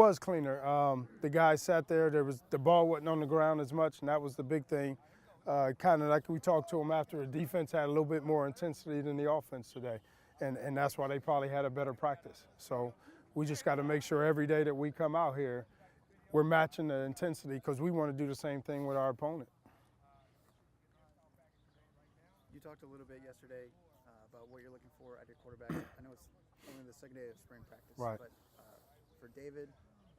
was cleaner. The guys sat there. The ball wasn't on the ground as much, and that was the big thing. Kind of like we talked to them after, the defense had a little bit more intensity than the offense today, and that's why they probably had a better practice. So we just got to make sure every day that we come out here, we're matching the intensity, because we want to do the same thing with our opponent. You talked a little bit yesterday about what you're looking for at your quarterback. I know it's only the second day of spring practice, Right. but for David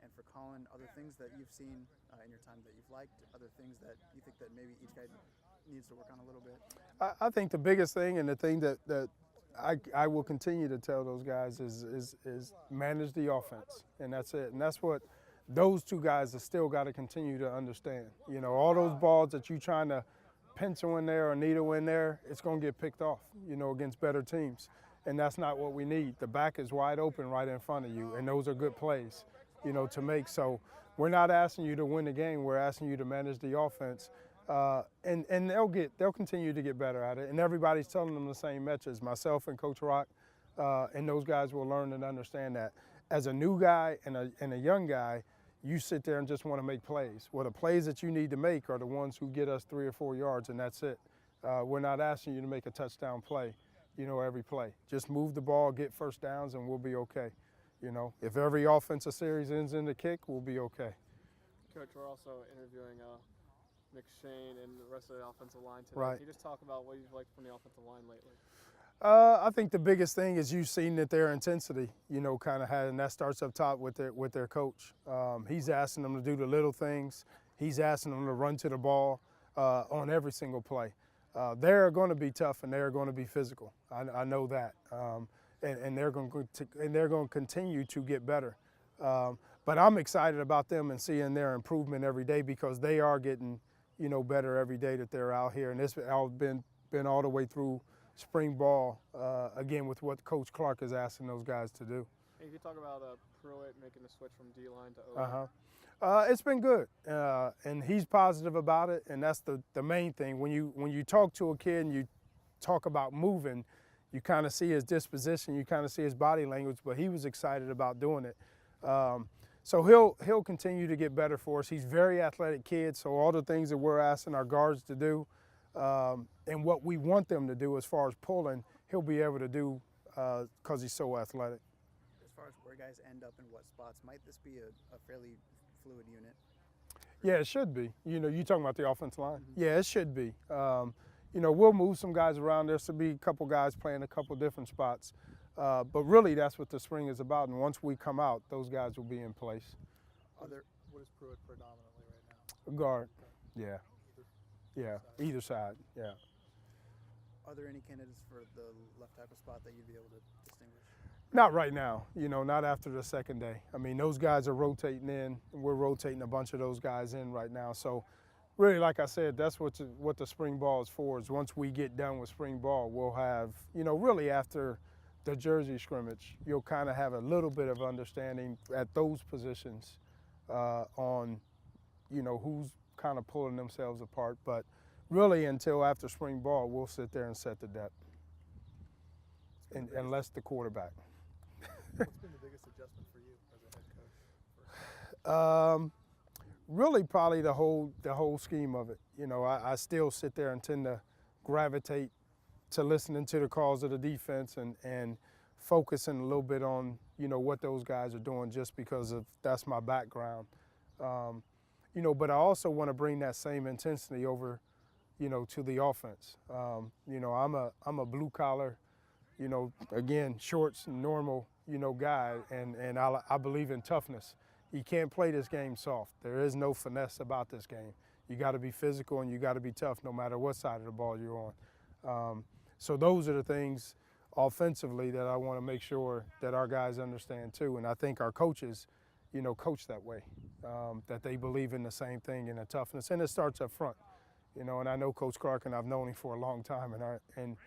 and for Colin, other things that you've seen in your time that you've liked, other things that you think that maybe each guy needs to work on a little bit? I think the biggest thing, and the thing that I will continue to tell those guys, is manage the offense, and that's it. And that's what those two guys have still got to continue to understand. You know, all those balls that you're trying to pencil in there or needle in there, it's going to get picked off, you know, against better teams. And that's not what we need. The back is wide open right in front of you, and those are good plays, you know, to make. So we're not asking you to win the game. We're asking you to manage the offense. And they'll continue to get better at it. And everybody's telling them the same message. Myself and Coach Rock, and those guys will learn and understand that. As a new guy and a young guy, you sit there and just want to make plays. Well, the plays that you need to make are the ones who get us 3 or 4 yards, and that's it. We're not asking you to make a touchdown play, you know, every play. Just move the ball, get first downs, and we'll be okay. You know, if every offensive series ends in the kick, we'll be okay. Coach, we're also interviewing McShane and the rest of the offensive line today. Right. Can you just talk about what you've liked from the offensive line lately? I think the biggest thing is you've seen that their intensity, you know, kind of had, and that starts up top with their coach. He's asking them to do the little things. He's asking them to run to the ball on every single play. They're going to be tough and they're going to be physical. I know that, and they're going to continue to get better. But I'm excited about them and seeing their improvement every day, because they are getting, you know, better every day that they're out here, and it's all been all the way through spring ball, again, with what Coach Clark is asking those guys to do. Hey, you talk about Pruitt making the switch from D-line to O-line. It's been good, and he's positive about it, and that's the main thing. When you talk to a kid and you talk about moving, you kind of see his disposition, you kind of see his body language, but he was excited about doing it. So he'll continue to get better for us. He's a very athletic kid, so all the things that we're asking our guards to do, and what we want them to do as far as pulling, he'll be able to do because he's so athletic. As far as where guys end up in what spots, might this be a fairly fluid unit? Yeah, it should be. You know, you talking about the offensive line? Mm-hmm. Yeah, it should be. You know, we'll move some guys around. There should be a couple guys playing a couple different spots. But really, that's what the spring is about. And once we come out, those guys will be in place. What is Pruitt predominantly right now? Guard. Yeah. Yeah, either side, yeah. Are there any candidates for the left tackle spot that you'd be able to distinguish? Not right now, you know, not after the second day. I mean, those guys are rotating in, and we're rotating a bunch of those guys in right now. So really, like I said, that's what the spring ball is for, is once we get done with spring ball, we'll have, you know, really after the Jersey scrimmage, you'll kind of have a little bit of understanding at those positions on, you know, who's kind of pulling themselves apart. But really, until after spring ball, we'll sit there and set the depth, unless the quarterback. What's been the biggest adjustment for you as a head coach? Really, probably the whole scheme of it. You know, I still sit there and tend to gravitate to listening to the calls of the defense and focusing a little bit on, you know, what those guys are doing, just because that's my background. You know, but I also want to bring that same intensity over, you know, to the offense. You know, I'm a blue collar, you know, again, shorts, normal, you know, guy, and I believe in toughness. You can't play this game soft. There is no finesse about this game. You got to be physical and you got to be tough no matter what side of the ball you're on. So those are the things offensively that I want to make sure that our guys understand too. And I think our coaches, you know, coach that way, that they believe in the same thing, in the toughness, and it starts up front. You know, and I know Coach Clark, and I've known him for a long time, and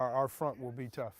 our front will be tough.